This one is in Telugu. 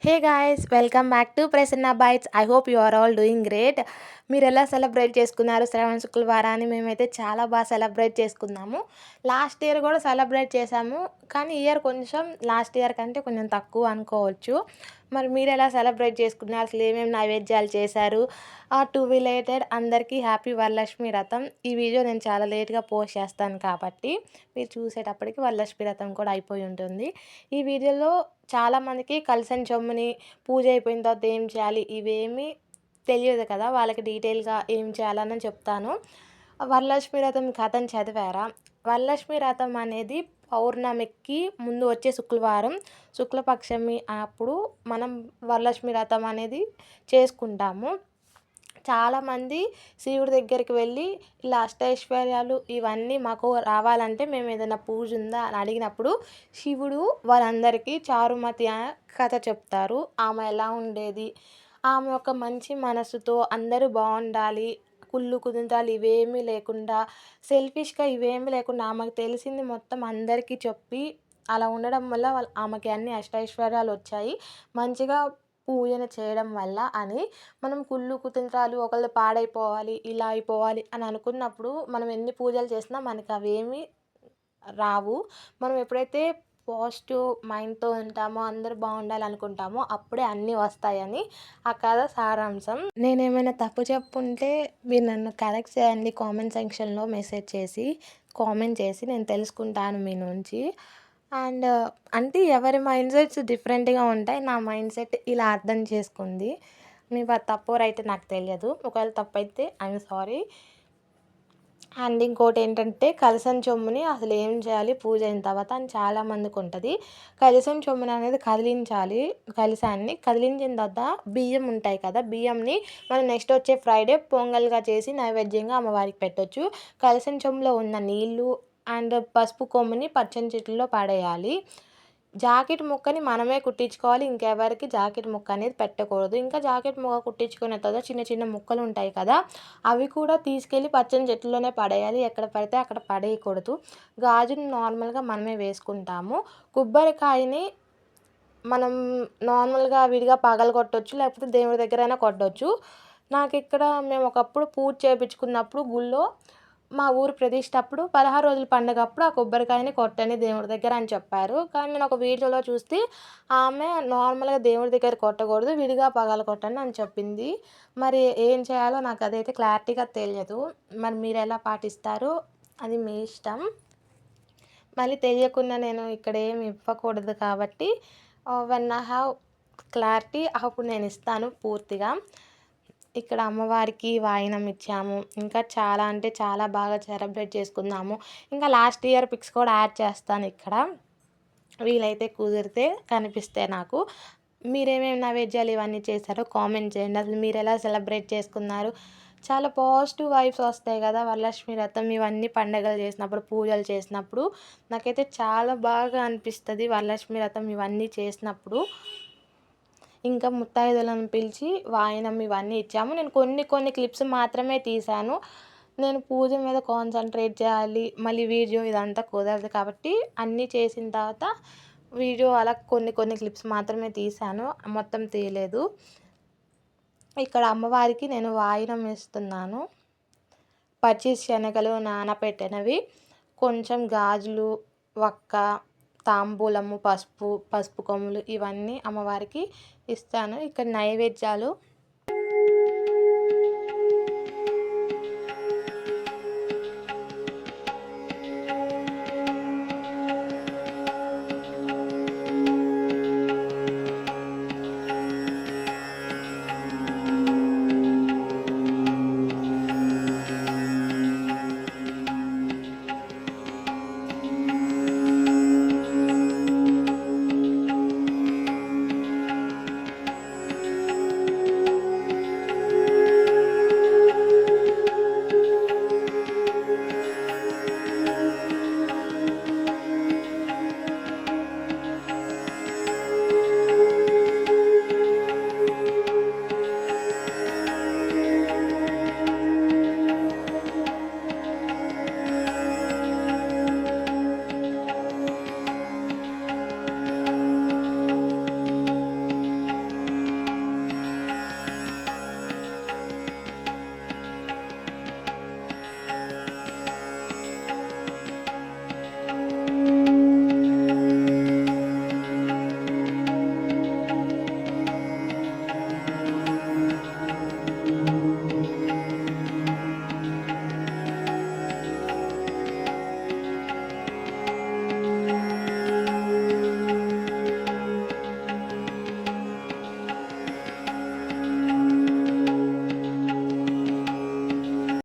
Hey guys, welcome back to Prasanna bytes. I hope you are all doing great. మీరు ఎలా సెలబ్రేట్ చేసుకున్నారు శ్రావణ శుక్రవారాన్ని? మేమైతే చాలా బాగా సెలబ్రేట్ చేసుకున్నాము. లాస్ట్ ఇయర్ కూడా సెలబ్రేట్ చేశాము, కానీ ఇయర్ కొంచెం లాస్ట్ ఇయర్ కంటే కొంచెం తక్కువ అనుకోవచ్చు. మరి మీరు ఎలా సెలబ్రేట్ చేసుకున్నారు? అసలు ఏమేమి నైవేద్యాలు చేశారు? టు రిలేటెడ్ అందరికీ హ్యాపీ వరలక్ష్మి వ్రతం. ఈ వీడియో నేను చాలా లేట్గా పోస్ట్ చేస్తాను కాబట్టి మీరు చూసేటప్పటికి వరలక్ష్మి వ్రతం కూడా అయిపోయి ఉంటుంది. ఈ వీడియోలో చాలామందికి కలిసం చెమ్ముని పూజ అయిపోయిన తర్వాత ఏం చేయాలి ఇవేమీ తెలియదు కదా, వాళ్ళకి డీటెయిల్గా ఏం చేయాలని చెప్తాను. వరలక్ష్మి వ్రతం కథను చదివారా? వరలక్ష్మి వ్రతం అనేది పౌర్ణమికి ముందు వచ్చే శుక్రవారం, శుక్లపక్షమి అప్పుడు మనం వరలక్ష్మి వ్రతం అనేది చేసుకుంటాము. చాలామంది శివుడి దగ్గరికి వెళ్ళి ఇలా అష్టైశ్వర్యాలు ఇవన్నీ మాకు రావాలంటే మేము ఏదైనా పూజ ఉందా అని అడిగినప్పుడు శివుడు వాళ్ళందరికీ చారుమతి కథ చెప్తారు. ఆమె ఎలా ఉండేది, ఆమె ఒక మంచి మనసుతో అందరూ బాగుండాలి, కుళ్ళు కుతంత్రాలు ఇవేమీ లేకుండా, సెల్ఫిష్గా ఇవేమీ లేకుండా ఆమెకు తెలిసింది మొత్తం అందరికీ చెప్పి అలా ఉండడం వల్ల ఆమెకి అన్ని అష్టైశ్వర్యాలు వచ్చాయి మంచిగా పూజను చేయడం వల్ల అని. మనం కుళ్ళు కుతంత్రాలు ఒకళ్ళు పాడైపోవాలి ఇలా అయిపోవాలి అని అనుకున్నప్పుడు మనం ఎన్ని పూజలు చేసినా మనకి అవేమీ రావు. మనం ఎప్పుడైతే పాజిటివ్ మైండ్తో ఉంటామో, అందరూ బాగుండాలి అనుకుంటామో అప్పుడే అన్నీ వస్తాయని ఆ కథ సారాంశం. నేనేమైనా తప్పు చెప్పుంటే మీరు నన్ను కరెక్ట్ చేయండి. కామెంట్ సెక్షన్లో మెసేజ్ చేసి కామెంట్ చేసి నేను తెలుసుకుంటాను మీ నుంచి. అండ్ అంటే ఎవరి మైండ్ సెట్స్ డిఫరెంట్గా ఉంటాయి. నా మైండ్ సెట్ ఇలా అర్థం చేసుకుంది. మీ తప్పో రైట్ నాకు తెలియదు. ఒకవేళ తప్పైతే ఐఎమ్ సారీ. అండ్ ఇంకోటి ఏంటంటే కలసం చెమ్ముని అసలు ఏం చేయాలి పూజ అయిన తర్వాత అని చాలామందికి ఉంటుంది. కలసం చెమ్ముని అనేది కదిలించాలి. కలసాన్ని కదిలించిన తర్వాత బియ్యం ఉంటాయి కదా, బియ్యంని మనం నెక్స్ట్ వచ్చే ఫ్రైడే పొంగల్గా చేసి నైవేద్యంగా అమ్మవారికి పెట్టొచ్చు. కలసం చెంబులో ఉన్న నీళ్ళు అండ్ పసుపు కొమ్ముని పచ్చని చెట్టులో పడేయాలి. జాకెట్ ముక్కని మనమే కుట్టించుకోవాలి. ఇంకెవరికి జాకెట్ ముక్క అనేది పెట్టకూడదు. ఇంకా జాకెట్ ముక్క కుట్టించుకున్న తర్వాత చిన్న చిన్న ముక్కలు ఉంటాయి కదా, అవి కూడా తీసుకెళ్ళి పచ్చని చెట్టులోనే పడేయాలి. ఎక్కడ పడితే అక్కడ పడేయకూడదు. గాజుని నార్మల్గా మనమే వేసుకుంటాము. కొబ్బరికాయని మనం నార్మల్గా విడిగా పగలగొట్టొచ్చు, లేకపోతే దేవుడి దగ్గరైనా కొట్టొచ్చు. నాకు ఇక్కడ మేము ఒకప్పుడు పూజ చేయించుకున్నప్పుడు గుళ్ళో మా ఊరు ప్రతిష్ఠ అప్పుడు 16 రోజుల పండుగ అప్పుడు ఆ కొబ్బరికాయని కొట్టండి దేవుడి దగ్గర అని చెప్పారు. కానీ నేను ఒక వీడియోలో చూస్తే ఆమె నార్మల్గా దేవుడి దగ్గర కొట్టకూడదు, విడిగా పగలగొట్టండి అని చెప్పింది. మరి ఏం చేయాలో నాకు అదైతే క్లారిటీగా తెలియదు. మరి మీరు ఎలా పాటిస్తారో అది మీ ఇష్టం. మళ్ళీ తెలియకుండా నేను ఇక్కడ ఏమి ఇవ్వకూడదు కాబట్టి వెన్ ఐ హ్యావ్ క్లారిటీ అప్పుడు నేను ఇస్తాను పూర్తిగా. ఇక్కడ అమ్మవారికి వాయినం ఇచ్చాము. ఇంకా చాలా అంటే చాలా బాగా సెలబ్రేట్ చేసుకున్నాము. ఇంకా లాస్ట్ ఇయర్ పిక్స్ కూడా యాడ్ చేస్తాను ఇక్కడ, వీలైతే కుదిరితే కనిపిస్తే నాకు. మీరేమేమి నైవేద్యాలు ఇవన్నీ చేశారో కామెంట్ చేయండి. అసలు మీరు ఎలా సెలబ్రేట్ చేసుకున్నారు? చాలా పాజిటివ్ వైబ్స్ వస్తాయి కదా వరలక్ష్మి వ్రతం ఇవన్నీ పండుగలు చేసినప్పుడు, పూజలు చేసినప్పుడు నాకైతే చాలా బాగా అనిపిస్తుంది వరలక్ష్మి వ్రతం ఇవన్నీ చేసినప్పుడు. ఇంకా ముత్తైదులను పిలిచి వాయినం ఇవన్నీ ఇచ్చాము. నేను కొన్ని క్లిప్స్ మాత్రమే తీశాను. నేను పూజ మీద కాన్సన్ట్రేట్ చేయాలి, మళ్ళీ వీడియో ఇదంతా కుదరదు కాబట్టి అన్నీ చేసిన తర్వాత వీడియో అలా కొన్ని క్లిప్స్ మాత్రమే తీశాను, మొత్తం తీయలేదు. ఇక్కడ అమ్మవారికి నేను వాయినం ఇస్తున్నాను. పచ్చి శనగలు నానబెట్టినవి, కొంచెం గాజులు, వక్క, తాంబూలము, పసుపు కొమ్ములు ఇవన్నీ అమ్మవారికి ఇస్తాను. ఇక్కడ నైవేద్యాలు